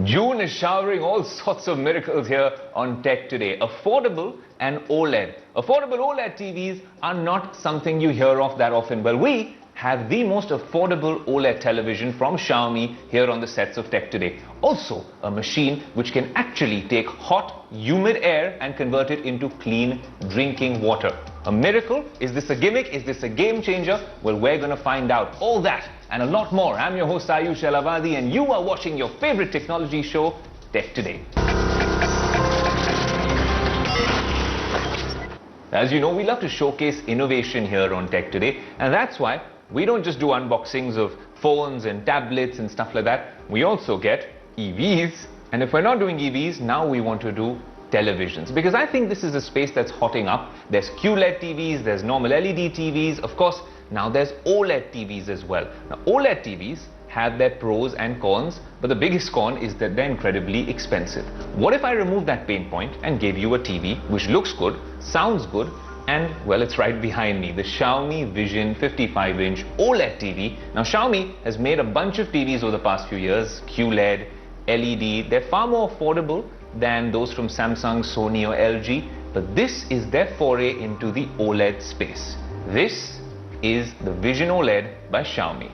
June is showering all sorts of miracles here on Tech Today. Affordable and OLED. Affordable OLED TVs are not something you hear of that often. Well, we have the most affordable OLED television from Xiaomi here on the sets of Tech Today. Also, a machine which can actually take hot, humid air and convert it into clean drinking water. A miracle? Is this a gimmick? Is this a game changer? Well, we're going to find out all that and a lot more. I'm your host Ayush Elavadi and you are watching your favorite technology show, Tech Today. As you know, we love to showcase innovation here on Tech Today, and that's why we don't just do unboxings of phones and tablets and stuff like that. We also get EVs. And if we're not doing EVs, now we want to do televisions, because I think this is a space that's hotting up. There's QLED TVs, there's normal LED TVs, of course, now there's OLED TVs as well. Now, OLED TVs have their pros and cons, but the biggest con is that they're incredibly expensive. What if I remove that pain point and gave you a TV which looks good, sounds good, and, well, it's right behind me, the Xiaomi Vision 55-inch OLED TV. Now, Xiaomi has made a bunch of TVs over the past few years, QLED, LED. They're far more affordable than those from Samsung, Sony or LG, but this is their foray into the OLED space. This is the Vision OLED by Xiaomi.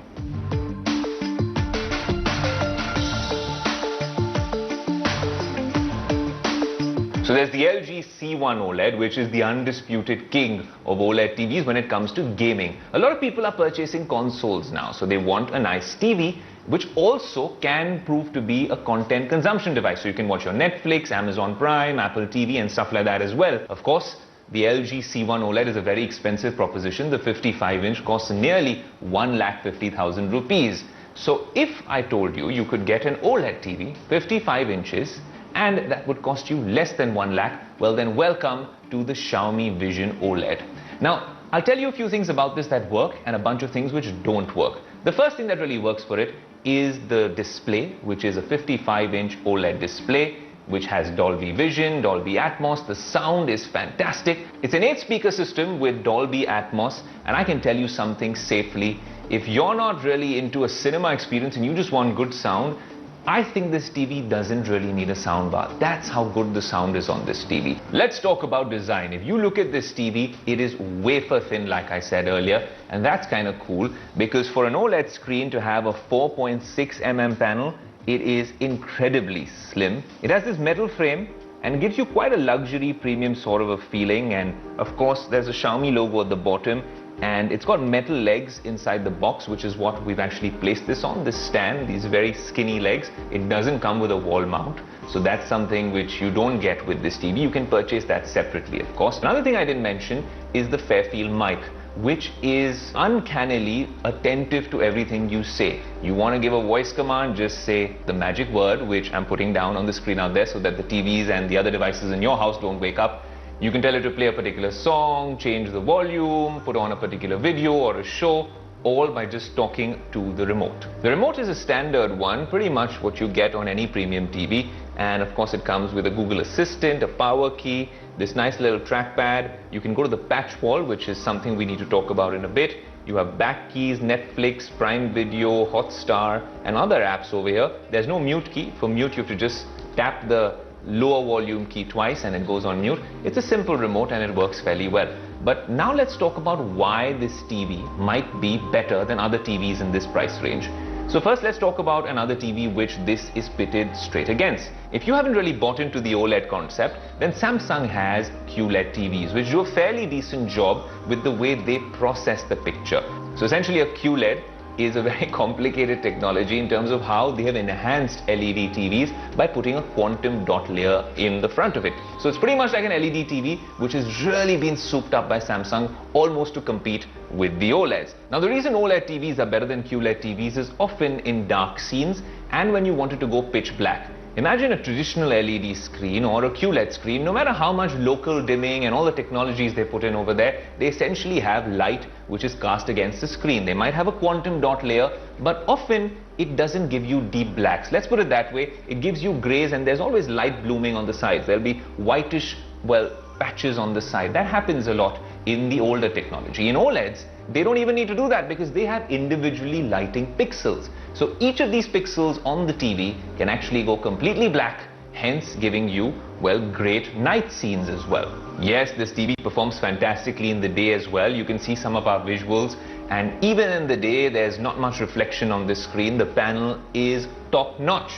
So there's the LG C1 OLED, which is the undisputed king of OLED TVs when it comes to gaming. A lot of people are purchasing consoles now, so they want a nice TV, which also can prove to be a content consumption device. So you can watch your Netflix, Amazon Prime, Apple TV and stuff like that as well. Of course, the LG C1 OLED is a very expensive proposition. The 55-inch costs nearly 1,50,000 rupees. So if I told you you could get an OLED TV, 55 inches, and that would cost you less than 1 lakh, well then welcome to the Xiaomi Vision OLED. Now, I'll tell you a few things about this that work and a bunch of things which don't work. The first thing that really works for it is the display, which is a 55-inch OLED display, which has Dolby Vision, Dolby Atmos. The sound is fantastic. It's an 8-speaker system with Dolby Atmos, and I can tell you something safely. If you're not really into a cinema experience and you just want good sound, I think this TV doesn't really need a soundbar. That's how good the sound is on this TV. Let's talk about design. If you look at this TV, it is wafer thin, like I said earlier, and that's kind of cool because for an OLED screen to have a 4.6 mm panel, it is incredibly slim. It has this metal frame and gives you quite a luxury premium sort of a feeling, and of course there's a Xiaomi logo at the bottom. And it's got metal legs inside the box, which is what we've actually placed this on, this stand, these very skinny legs. It doesn't come with a wall mount, so that's something which you don't get with this TV. You can purchase that separately, of course. Another thing I didn't mention is the Fairfield mic, which is uncannily attentive to everything you say. You want to give a voice command, just say the magic word, which I'm putting down on the screen out there so that the TVs and the other devices in your house don't wake up. You can tell it to play a particular song, change the volume, put on a particular video or a show, all by just talking to the remote. The remote is a standard one, pretty much what you get on any premium TV. And of course it comes with a Google Assistant, a power key, this nice little trackpad. You can go to the patch wall, which is something we need to talk about in a bit. You have back keys, Netflix, Prime Video, Hotstar and other apps over here. There's no mute key. For mute you have to just tap the lower volume key twice and it goes on mute. It's a simple remote and it works fairly well. But now let's talk about why this TV might be better than other TVs in this price range. So first let's talk about another TV which this is pitted straight against. If you haven't really bought into the OLED concept, then Samsung has QLED TVs which do a fairly decent job with the way they process the picture. So essentially a QLED is a very complicated technology in terms of how they have enhanced LED TVs by putting a quantum dot layer in the front of it. So it's pretty much like an LED TV which has really been souped up by Samsung almost to compete with the OLEDs. Now the reason OLED TVs are better than QLED TVs is often in dark scenes and when you wanted to go pitch black. Imagine a traditional LED screen or a QLED screen, no matter how much local dimming and all the technologies they put in over there, they essentially have light which is cast against the screen. They might have a quantum dot layer, but often it doesn't give you deep blacks. Let's put it that way. It gives you grays and there's always light blooming on the sides. There'll be whitish, well, patches on the side. That happens a lot in the older technology. In OLEDs, they don't even need to do that because they have individually lighting pixels. So each of these pixels on the TV can actually go completely black, hence giving you, well, great night scenes as well. Yes, this TV performs fantastically in the day as well. You can see some of our visuals, and even in the day there's not much reflection on this screen. The panel is top notch.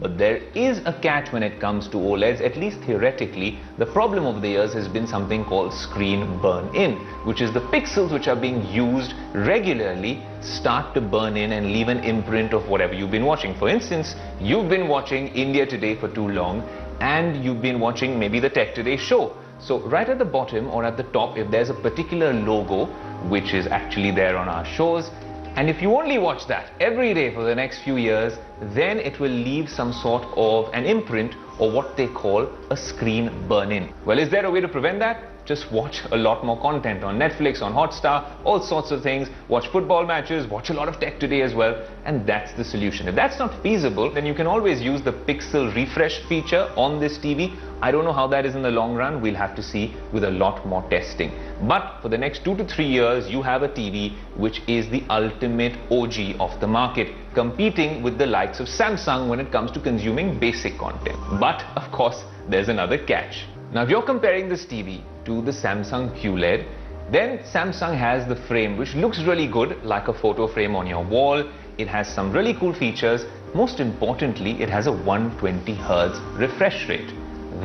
But there is a catch when it comes to OLEDs, at least theoretically. The problem over the years has been something called screen burn-in, which is the pixels which are being used regularly start to burn in and leave an imprint of whatever you've been watching. For instance, you've been watching India Today for too long, and you've been watching maybe the Tech Today show. So right at the bottom or at the top, if there's a particular logo which is actually there on our shows, and if you only watch that every day for the next few years, then it will leave some sort of an imprint, or what they call a screen burn-in. Well, is there a way to prevent that? Just watch a lot more content on Netflix, on Hotstar, all sorts of things. Watch football matches, watch a lot of Tech Today as well, and that's the solution. If that's not feasible, then you can always use the pixel refresh feature on this TV. I don't know how that is in the long run. We'll have to see with a lot more testing. But for the next 2 to 3 years, you have a TV which is the ultimate OG of the market, competing with the likes of Samsung when it comes to consuming basic content. But of course, there's another catch. Now, if you're comparing this TV to the Samsung QLED, then Samsung has the frame which looks really good, like a photo frame on your wall. It has some really cool features. Most importantly, it has a 120 Hz refresh rate.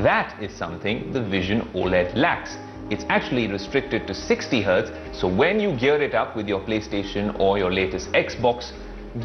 That is something the Vision OLED lacks. It's actually restricted to 60 Hz, so when you gear it up with your PlayStation or your latest Xbox,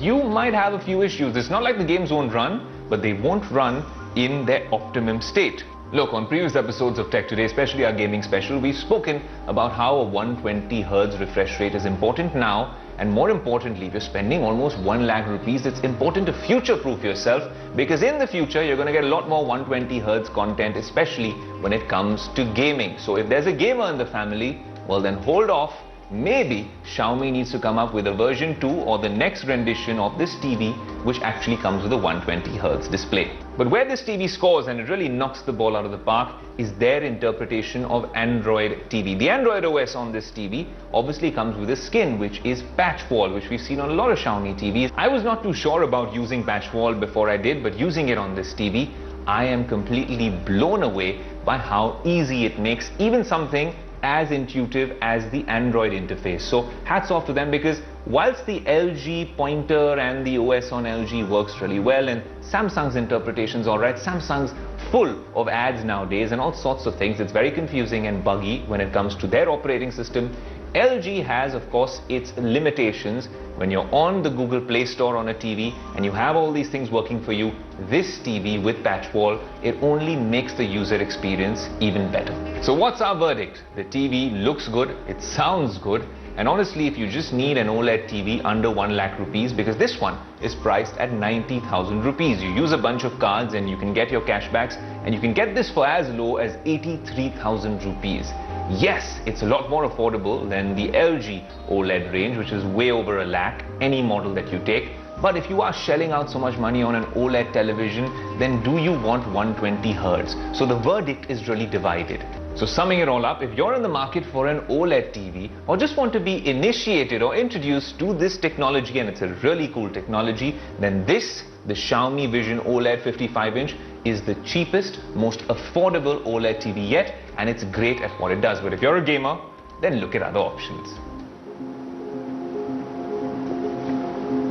you might have a few issues. It's not like the games won't run, but they won't run in their optimum state. Look, on previous episodes of Tech Today, especially our gaming special, we've spoken about how a 120 Hz refresh rate is important now, and more importantly, if you're spending almost 1 lakh rupees, it's important to future-proof yourself, because in the future, you're going to get a lot more 120 Hz content, especially when it comes to gaming. So if there's a gamer in the family, well then hold off. Maybe Xiaomi needs to come up with a version 2 or the next rendition of this TV which actually comes with a 120 Hz display. But where this TV scores, and it really knocks the ball out of the park, is their interpretation of Android TV. The Android OS on this TV obviously comes with a skin which is patch wall, which we've seen on a lot of Xiaomi TVs. I was not too sure about using patch wall before I did, but using it on this TV, I am completely blown away by how easy it makes even something as intuitive as the Android interface. So hats off to them, because whilst the LG pointer and the OS on LG works really well, and Samsung's interpretation's alright, Samsung's full of ads nowadays and all sorts of things. It's very confusing and buggy when it comes to their operating system. LG has, of course, its limitations. When you're on the Google Play Store on a TV and you have all these things working for you, this TV with patch wall, it only makes the user experience even better. So what's our verdict? The TV looks good, it sounds good, and honestly, if you just need an OLED TV under 1 lakh rupees, because this one is priced at 90,000 rupees. You use a bunch of cards and you can get your cashbacks, and you can get this for as low as 83,000 rupees. Yes, it's a lot more affordable than the LG OLED range, which is way over 1 lakh, any model that you take. But if you are shelling out so much money on an OLED television, then do you want 120 Hz? So the verdict is really divided. So summing it all up, if you're in the market for an OLED TV, or just want to be initiated or introduced to this technology, and it's a really cool technology, then this, the Xiaomi Vision OLED 55-inch, is the cheapest, most affordable OLED TV yet, and it's great at what it does. But if you're a gamer, then look at other options.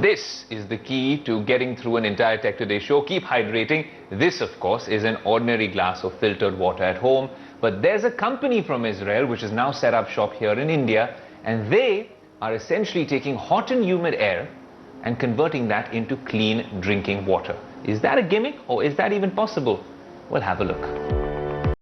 This is the key to getting through an entire Tech Today show. Keep hydrating. This, of course, is an ordinary glass of filtered water at home. But there's a company from Israel which has now set up shop here in India, and they are essentially taking hot and humid air and converting that into clean drinking water. Is that a gimmick, or is that even possible? Well, have a look.